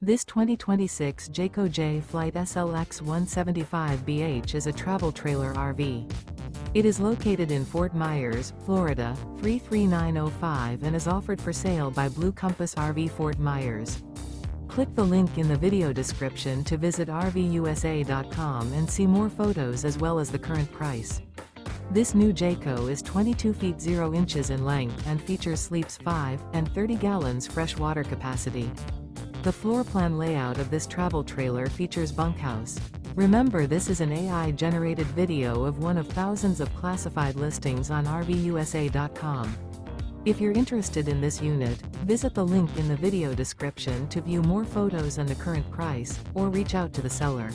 This 2026 Jayco Jay Flight SLX 175BH is a travel trailer RV. It is located in Fort Myers, Florida, 33905 and is offered for sale by Blue Compass RV Fort Myers. Click the link in the video description to visit RVUSA.com and see more photos as well as the current price. This new Jayco is 22 feet 0 inches in length and features sleeps 5 and 30 gallons fresh water capacity. The floor plan layout of this travel trailer features bunkhouse. Remember, this is an AI-generated video of one of thousands of classified listings on RVUSA.com. If you're interested in this unit, visit the link in the video description to view more photos and the current price, or reach out to the seller.